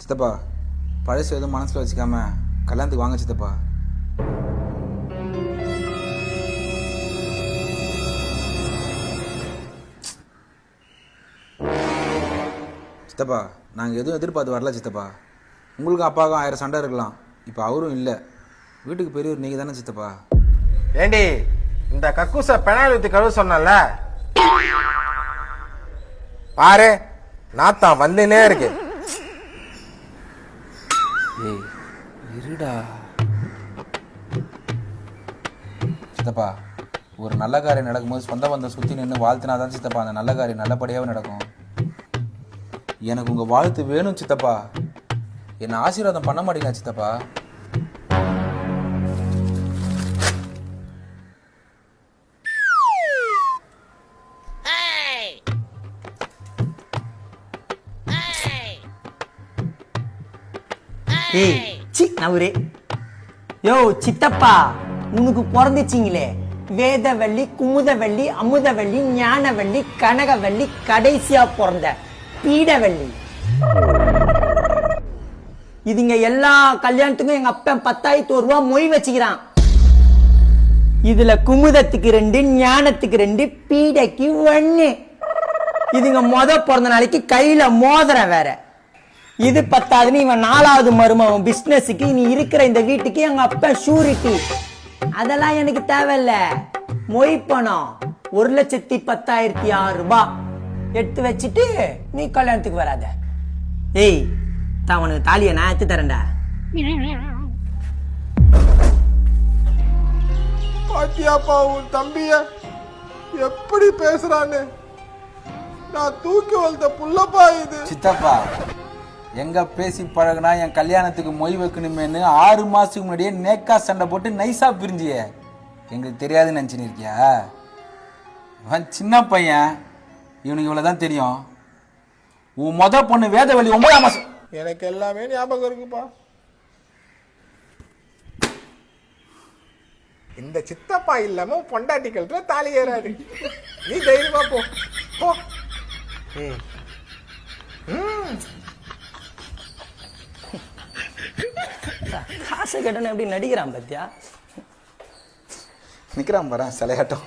சித்தப்பா பழசு எதுவும் மனசில் வச்சுக்காம கல்யாணத்துக்கு வாங்க சித்தப்பா. சித்தப்பா நாங்கள் எதுவும் எதிர்பார்த்து வரல சித்தப்பா. உங்களுக்கும் அப்பாவுக்கும் 1000 சண்டை இருக்கலாம். இப்போ அவரும் இல்லை. வீட்டுக்கு பெரியவர் நீங்கள் தானே சித்தப்பா. ஏண்டி இந்த கக்கூச பெனாயில் ஊற்றி கழுவ சொன்னல பாரு, நாத்தான் வந்துனே இருக்கு. ஏய் இருடா சித்தப்பா. ஒரு நல்ல காரியம் நடக்கும்போது சொந்த பந்தம் சுற்றி நின்று வாழ்த்தினா தான் சித்தப்பா அந்த நல்ல காரியம் நல்லபடியாகவே நடக்கும். எனக்கு உங்கள் வாழ்த்து வேணும் சித்தப்பா. என்னை ஆசீர்வாதம் பண்ண மாட்டீங்களா சித்தப்பா? ஏய் சி நவுரே. யோ சித்தப்பா, உனக்கு பிறந்துச்சிங்களே வேதவள்ளி, குமுதவள்ளி, அமுதவள்ளி, ஞானவள்ளி, கனகவள்ளி, கடைசியா பிறந்த பீடவள்ளி. இதுங்க எல்லா கல்யாணத்துக்கும் எங்க அப்பா 10,000 ரூபா மொய் வச்சுக்கிறான். இதுல குமுதத்துக்கு 2, ஞானத்துக்கு 2, பீடைக்கு 1. இதுங்க பிறந்த நாளைக்கு கையில மோதிரம் வேற. இது 10வது இவன் 4வது மருமவன் பிசினஸுக்கு, நீ இருக்கிற இந்த வீட்டுக்கு எங்க அப்பா ஷூரிட்டி. அதெல்லாம் எனக்கு தேவையில்ல. மொய் பணம் 1,10,06 ரூபாய் எடுத்து வச்சுட்டு நீ கல்யாணத்துக்கு வராத. ஏய் உனக்கு தாலியை நான் எடுத்து தரேன்டா. பாத்தியாப்பா உன் தம்பிய எப்படி பேசுறான்னு? நான் தூக்கி வளர்த்த புள்ளப்பா இது. சித்தப்பா எங்க பேசி பழகுனா என் கல்யாணத்துக்கு மொய் வைக்கணுமேனு 6 மாசத்துக்கு முன்னாடியே நேக்கா சண்டை போட்டு நைஸா பிரிஞ்சிய. எங்களுக்கு தெரியாதுன்னு நினச்சின்னு இருக்கியா? அவன் சின்ன பையன், இவனுக்கு இவ்வளோதான் தெரியும். உன் பொண்ணு வேதவள்ளி 9ஆம் மாசம். எனக்கு எல்லாமே ஞாபகம் இருக்குப்பா. இந்த சித்தப்பா இல்லாம பொண்டாட்டிகள்ல தாலி ஏறாது. நீ தைரியமா போ போ. காசு கட்டணும் எப்படி நடிக்கிறான் பத்தியா? நிக்கிறான் பாரு சிலையாட்டம்.